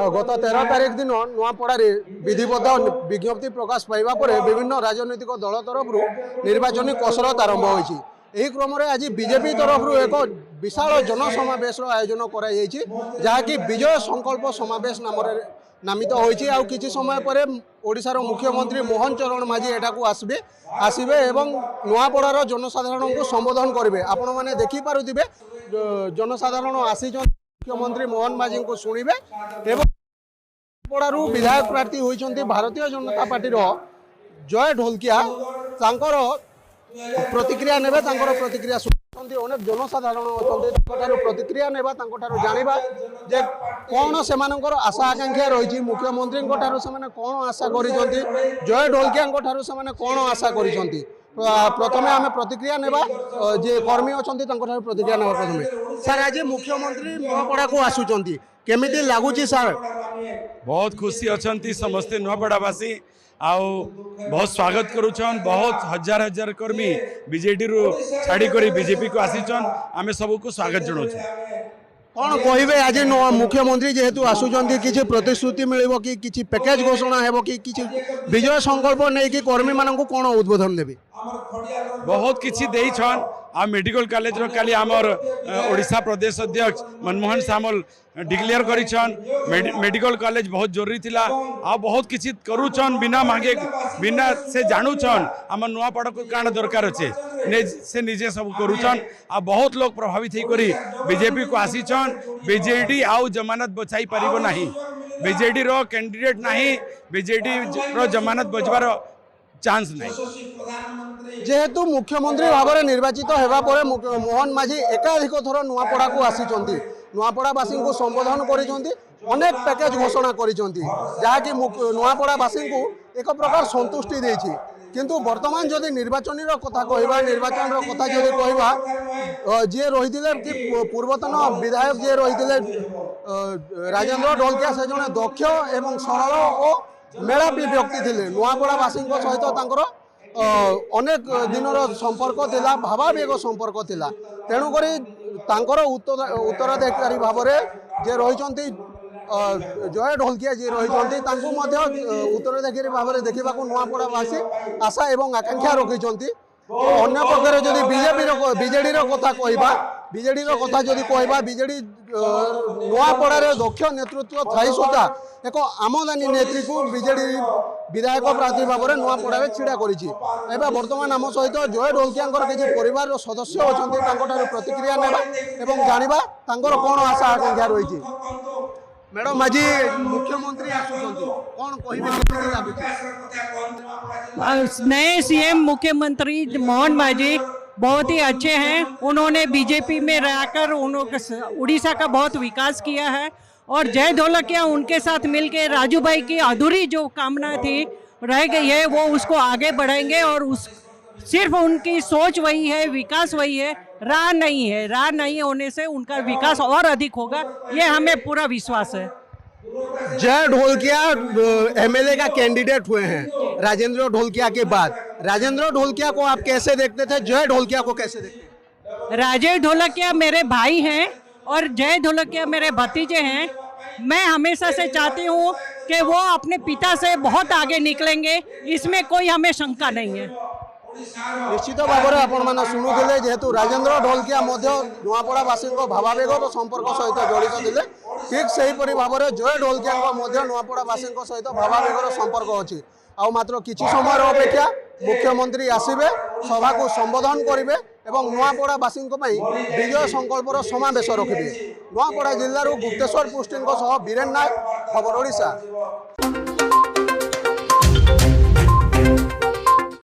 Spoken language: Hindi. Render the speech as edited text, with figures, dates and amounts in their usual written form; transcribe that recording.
गत 13 तारिख दिन नुआपड़े विधिबद्ध विज्ञप्ति प्रकाश पाइबा पर विभिन्न राजनैतिक दल तरफ निर्वाचन कसरत आरंभ होती। यही क्रम आज बीजेपी तरफ एक विशाल जनसमावेश आयोजन कराकि विजय संकल्प समावेश नाम नामित होती। आ किसी समय पर ओडिशार मुख्यमंत्री मोहन चरण माझी एटाकू आसबे एवं नुआपड़ार जनसाधारण को संबोधन करेंगे। आपण मैंने देखिपे जनसाधारण आसी मुख्यमंत्री मोहन माझी को शुणे एवं नुआपड़ारू विधायक प्रार्थी होती भारतीय जनता पार्टी जय ढोलकिया प्रतिक्रिया ने प्रतिक्रिया अनेक जनसाधारण अच्छा प्रतिक्रिया ने जाना जे कौन से आशा आकांक्षा रही मुख्यमंत्री कौन आशा कर जय ढोलकिया से कौन आशा कर प्रथमे आम प्रतिक्रिया नेबा जे कर्मी अच्छा प्रतिक्रिया नेबा प्रथमे सर आज मुख्यमंत्री नुआपड़ा को आसुचंती केमिति लागुची सर? बहुत खुशी अच्छा समस्ते नुआपड़ावासी आउ बहुत स्वागत करुछन। बहुत हजार हजार कर्मी बीजेडी रु छाड़ी करी बीजेपी को आसीचन आम सब को स्वागत जनाऊँ। कौन कहे आज मुख्यमंत्री जेहेतु आसुचंती किसी प्रतिश्रुति मिलिबो कि किसी पैकेज घोषणा हेबो कि किसी विजय संकल्प नहीं कि कर्मी मानन को कौन उद्बोधन देबे? बहुत किसी देइछन आ मेडिकल कॉलेज रो काली आमर ओडिशा प्रदेश अध्यक्ष मनमोहन सामल डिक्लेयर करिछन मेडिकल कॉलेज बहुत जरूरी थिला आ बहुत किसी करूछन बिना मांगे बिना से जानूछन आम नुआपड़ा को काण दरकार अच्छे से निजे सब करूछन आ बहुत लोग प्रभावित ही करी बीजेपी को आसीछन। बीजेडी आउ जमानत बचाई परिबो नाही, बीजेडी रो कैंडिडेट नाही, बीजेडी रो जमानत बचबार चांस नहीं। जेहेतु मुख्यमंत्री भाव में निर्वाचित होगा पर मोहन माझी एकाधिक थर नुआपड़ा को आसी नुआपड़ावासी को संबोधन कर अनेक पैकेज घोषणा करी नुआपड़ावासी को एक प्रकार संतुष्टि देछि। किंतु वर्तमान जदि निर्वाचन कथा कहवा निर्वाचन कथा जदि कहवा जी रही कि पूर्वतन विधायक जी रही राजेंद्र ढोलकिया से जड़े दक्ष एवं सरल और मेलापी व्यक्ति थे। नुआपड़ावासी सहित अनेक दिनर संपर्क थिला भावावेग संपर्क थिला तेणुकर उत्तराधिकारी भाव में जे रही जय ढोलकिया जी रही उत्तराधिकारी भाव में देखा नुआपड़ावासी आशा एवं आकांक्षा रखी। अन्य पक्षर जदि बीजेडी कथा कहवा बीजेडी कथा जदि कहवा बीजेडी नुआपड़ारे दक्ष नेतृत्व थाई सुधा एक आमदानी नेत्री को बीजेडी विधायक प्रार्थी भाव में नुआपड़ा छिड़ा कर बर्तमान आम सहित जय ढोलकिया किसी परिवार सदस्य अच्छा प्रतिक्रिया नेबा जाना कौन आशा आकांक्षा रही। मैडम आज मुख्यमंत्री कौन कह नए सीएम मुख्यमंत्री मोहन माझी बहुत ही अच्छे हैं। उन्होंने बीजेपी में रहकर उन्होंने उड़ीसा का बहुत विकास किया है और जय ढोलकिया उनके साथ मिलकर राजू भाई की अधूरी जो कामना थी रह गई है वो उसको आगे बढ़ाएंगे और उस सिर्फ उनकी सोच वही है, विकास वही है, राह नहीं है। राह नहीं होने से उनका विकास और अधिक होगा, ये हमें पूरा विश्वास है। जय ढोलकिया एमएलए का कैंडिडेट हुए हैं राजेंद्र ढोलकिया के बाद। राजेंद्र ढोलकिया को आप कैसे देखते थे, जय ढोलकिया को कैसे देखते? राजेश ढोलकिया मेरे भाई हैं और जय ढोलकिया मेरे भतीजे हैं। मैं हमेशा से चाहती हूँ कि वो अपने पिता से बहुत आगे निकलेंगे, इसमें कोई हमें शंका नहीं है। निश्चित भाव में आपण शुणुते जेहेतु राजेंद्र ढोलकिया नुआपड़ावासी भावावेग संपर्क सहित जड़ित थे ठीक सेहीपरि भाव में जय ढोलकिया नुआपड़ावासी सहित भावावेगर संपर्क अच्छी। आ मात्र किछि समय अपेक्षा मुख्यमंत्री आसबे सभा को संबोधन करेंगे और नुआपड़ावासी विजय संकल्पर समावेश रखिए। नुआपड़ा जिलूर गुप्तेश्वर पुष्टि वीरेन नायक, खबर ओडिशा।